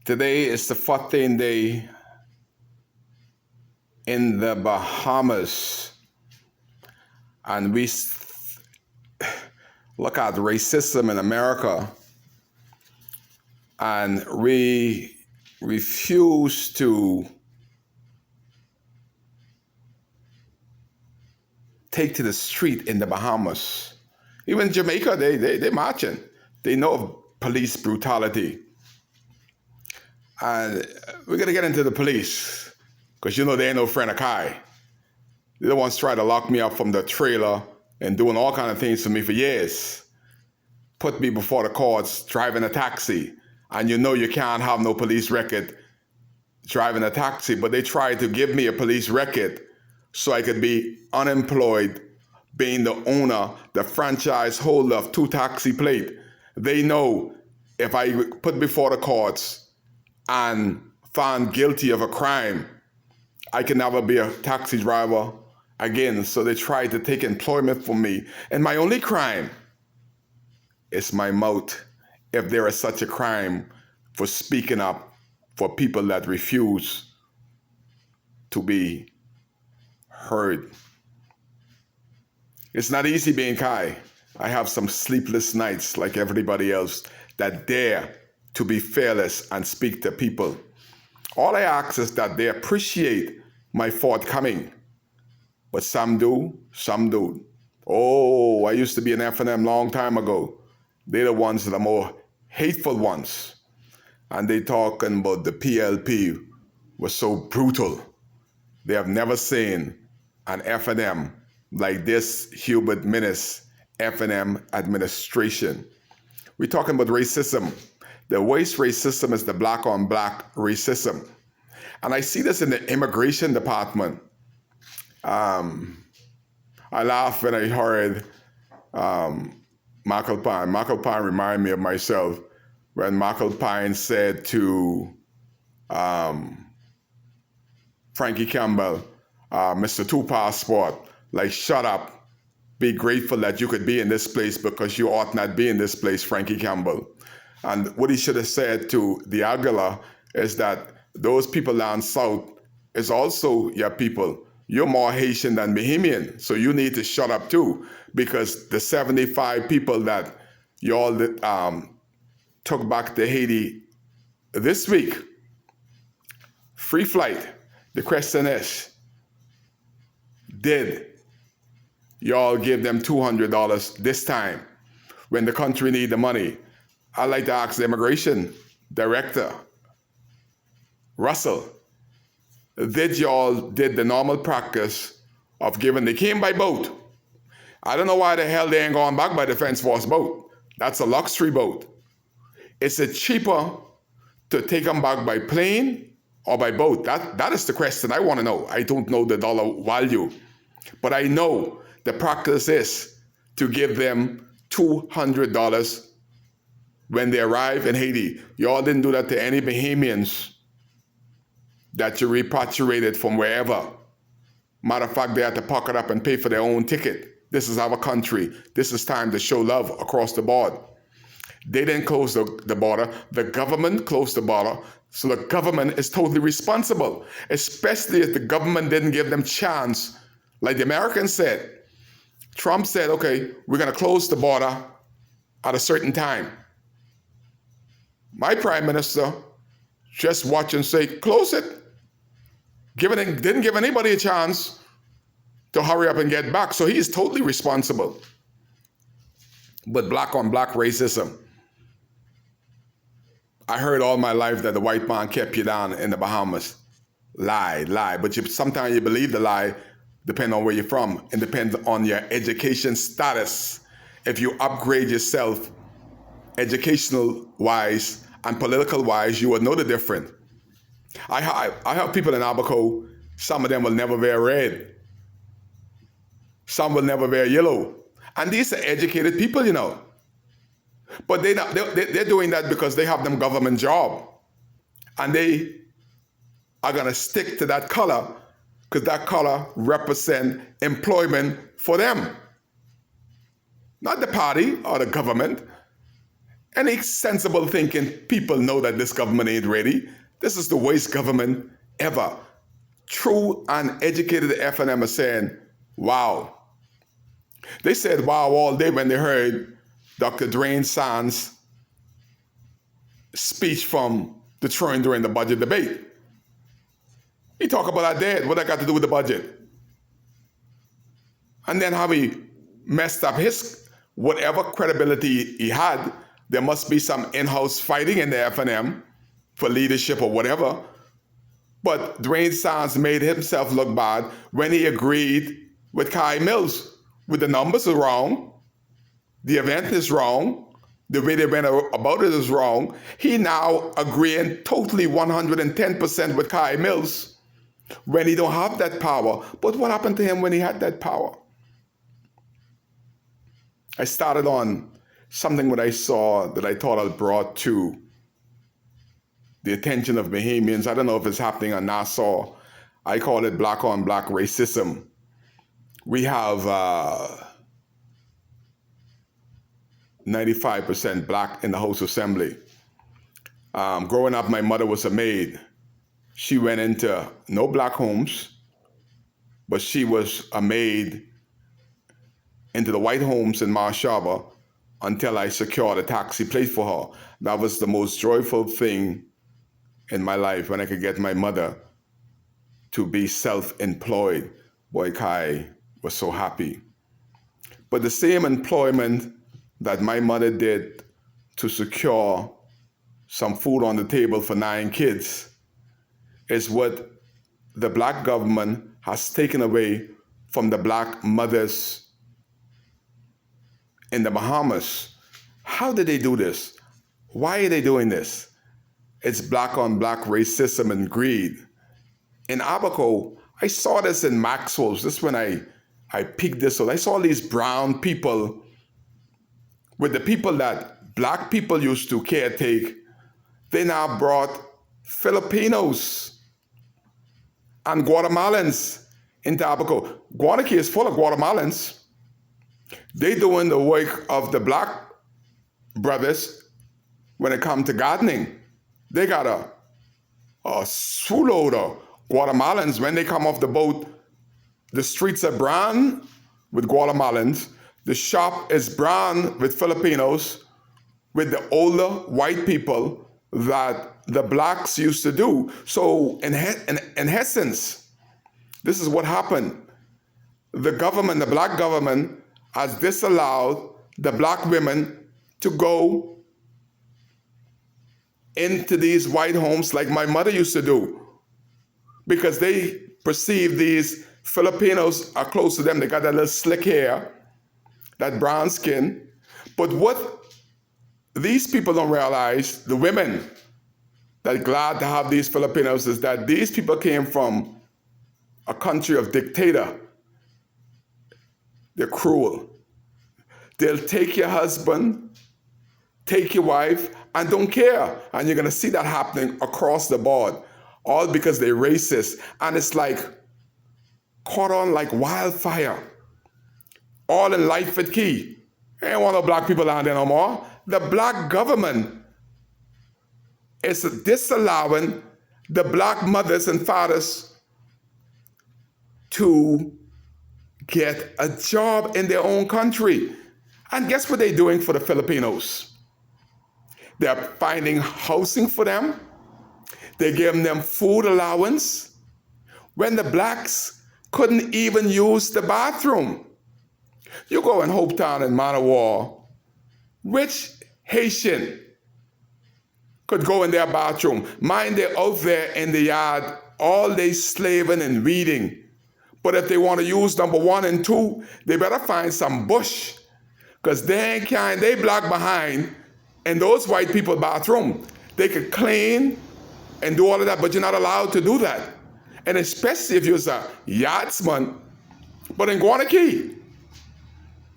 Today is the 14th day in the Bahamas, and we look at racism in America, and we refuse to take to the street in the Bahamas. Even Jamaica, they marching. They know of police brutality. And we're going to get into the police, because you know they ain't no friend of Kai. They're the ones trying to lock me up from the trailer and doing all kind of things to me for years. Put me before the courts driving a taxi. And you know you can't have no police record driving a taxi, but they tried to give me a police record so I could be unemployed, being the owner, the franchise holder of 2 taxi plate. They know if I put before the courts and found guilty of a crime, I can never be a taxi driver again. So they tried to take employment from me. And my only crime is my mouth, if there is such a crime for speaking up for people that refuse to be heard. It's not easy being Kai. I have some sleepless nights like everybody else that dare to be fearless and speak to people. All I ask is that they appreciate my forthcoming. But some do, some don't. Oh, I used to be an F&M long time ago. They're the ones that are more hateful ones. And they talking about the PLP was so brutal. They have never seen an F&M like this Hubert Minnis F&M administration. We're talking about racism. The worst racism is the black on black racism. And I see this in the immigration department. I laughed when I heard Michael Pine. Michael Pine reminded me of myself when Michael Pine said to Frankie Campbell, Mr. Two Passport, like, shut up, be grateful that you could be in this place because you ought not be in this place, Frankie Campbell. And what he should have said to the Aguila is that those people down south is also your people. You're more Haitian than Bahamian, so you need to shut up too, because the 75 people that you all took back to Haiti this week, free flight, the question is, did y'all give them $200 this time when the country need the money? I'd like to ask the immigration director, Russell, did the normal practice of giving, they came by boat. I don't know why the hell they ain't gone back by Defense Force boat. That's a luxury boat. Is it cheaper to take them back by plane or by boat? That is the question I want to know. I don't know the dollar value, but I know the practice is to give them $200 when they arrive in Haiti. Y'all didn't do that to any Bahamians that you repatriated from wherever. Matter of fact, they had to pocket up and pay for their own ticket. This is our country. This is time to show love across the board. They didn't close the border. The government closed the border. So the government is totally responsible, especially if the government didn't give them chance. Like the Americans said, Trump said, okay, we're going to close the border at a certain time. My prime minister just watch and say, close it. Didn't give anybody a chance to hurry up and get back. So he is totally responsible. But black on black racism. I heard all my life that the white man kept you down in the Bahamas. Lie. But sometimes you believe the lie, depending on where you're from. It depends on your education status. If you upgrade yourself educational wise and political wise, you will know the difference. I have people in Abaco, some of them will never wear red. Some will never wear yellow. And these are educated people, you know. But they're doing that because they have them government job. And they are going to stick to that color because that color represents employment for them. Not the party or the government. Any sensible thinking people know that this government ain't ready. This is the worst government ever. True and educated FNM are saying, wow. They said wow all day when they heard Dr. Dwayne Sands' speech from the throne during the budget debate. He talked about our debt, what that got to do with the budget. And then how he messed up his, whatever credibility he had. There must be some in-house fighting in the FNM for leadership or whatever. But Dwayne Sands made himself look bad when he agreed with Kai Mills. With the numbers are wrong, the event is wrong, the way they went about it is wrong. He now agreeing totally 110% with Kai Mills when he don't have that power. But what happened to him when he had that power? I started on something that I saw that I thought I brought to the attention of Bahamians. I don't know if it's happening in Nassau. I call it black on black racism. We have 95% black in the House Assembly. Growing up, my mother was a maid. She went into no black homes, but she was a maid into the white homes in Mars Harbor until I secured a taxi plate for her. That was the most joyful thing in my life, when I could get my mother to be self-employed. Boy, Kai was so happy. But the same employment that my mother did to secure some food on the table for 9 kids is what the black government has taken away from the black mothers in the Bahamas. How did they do this? Why are they doing this? It's black on black racism and greed. In Abaco, I saw this in Maxwell's. This is when I picked this up. I saw these brown people with the people that black people used to caretake. They now brought Filipinos and Guatemalans into Abaco. Guanaqui is full of Guatemalans. They doing the work of the black brothers when it comes to gardening. They got a swooload of Guatemalans. When they come off the boat, the streets are brown with Guatemalans. The shop is brown with Filipinos, with the older white people that the blacks used to do. So in essence, this is what happened. The government, the black government, has disallowed the black women to go into these white homes like my mother used to do, because they perceive these Filipinos are close to them. They got that little slick hair, that brown skin. But what these people don't realize, the women that are glad to have these Filipinos, is that these people came from a country of dictator. They're cruel. They'll take your husband, take your wife, and don't care. And you're going to see that happening across the board, all because they're racist. And it's like caught on like wildfire, all in Lightfoot Key. Ain't want no black people down there no more. The black government is disallowing the black mothers and fathers to get a job in their own country. And guess what they're doing for the Filipinos? They're finding housing for them. They're giving them food allowance when the blacks couldn't even use the bathroom. You go in Hopetown and Manawar, which Haitian could go in their bathroom? Mind, they're out there in the yard all day slaving and weeding. But if they want to use number 1 and 2, they better find some bush, because they black behind in those white people bathroom. They could clean and do all of that, but you're not allowed to do that. And especially if you're a yachtsman. But in Guanaqui,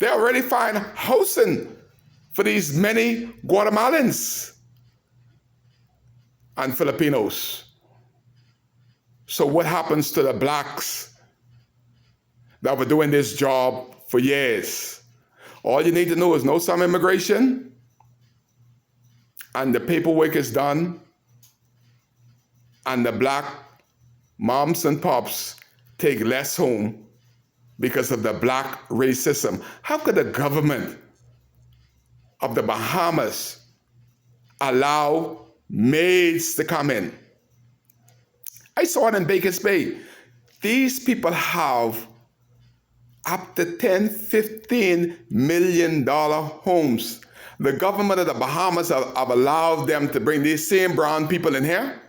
they already find housing for these many Guatemalans and Filipinos. So what happens to the blacks that were doing this job for years? All you need to know is know some immigration, and the paperwork is done, and the black moms and pops take less home because of the black racism. How could the government of the Bahamas allow maids to come in? I saw it in Baker's Bay. These people have up to $10-15 million homes. The government of the Bahamas have allowed them to bring these same brown people in here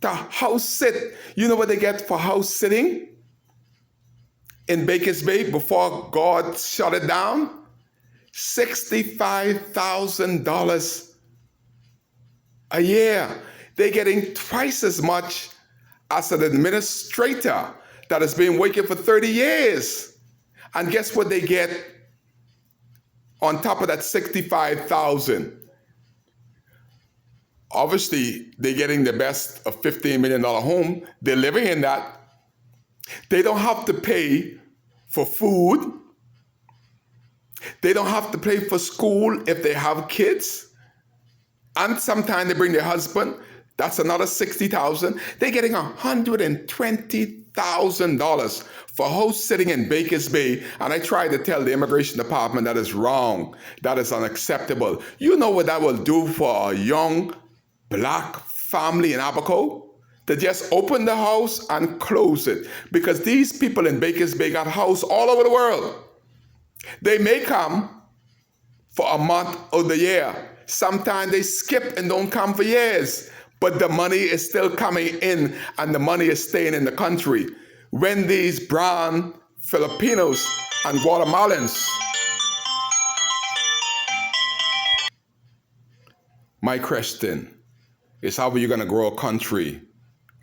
to house sit. You know what they get for house sitting in Baker's Bay before God shut it down? $65,000 a year. They're getting twice as much as an administrator that has been working for 30 years. And guess what they get on top of that $65,000? Obviously, they're getting the best of $15 million home. They're living in that. They don't have to pay for food. They don't have to pay for school if they have kids. And sometimes they bring their husband. That's another $60,000. They're getting $120,000 for house sitting in Baker's Bay. And I tried to tell the immigration department that is wrong. That is unacceptable. You know what that will do for a young black family in Abaco? To just open the house and close it. Because these people in Baker's Bay got house all over the world. They may come for a month of the year. Sometimes they skip and don't come for years. But the money is still coming in and the money is staying in the country. When these brown Filipinos and Guatemalans, my question is, how are you going to grow a country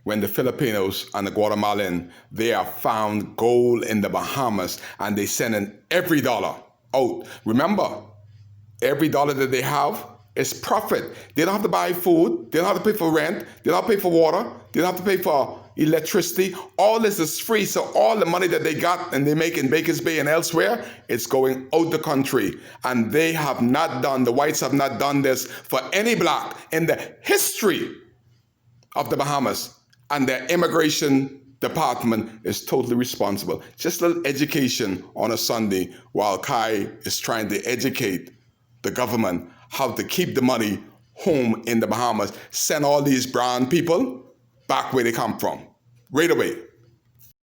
when the Filipinos and the Guatemalan, they have found gold in the Bahamas and they send in every dollar out? Remember, every dollar that they have is profit. They don't have to buy food. They don't have to pay for rent. They don't have to pay for water. They don't have to pay for electricity. All this is free. So all the money that they got and they make in Baker's Bay and elsewhere, it's going out the country. And they have not done, the whites have not done this for any black in the history of the Bahamas. And their immigration department is totally responsible. Just a little education on a Sunday while Kai is trying to educate the government how to keep the money home in the Bahamas. Send all these brown people back where they come from, right away.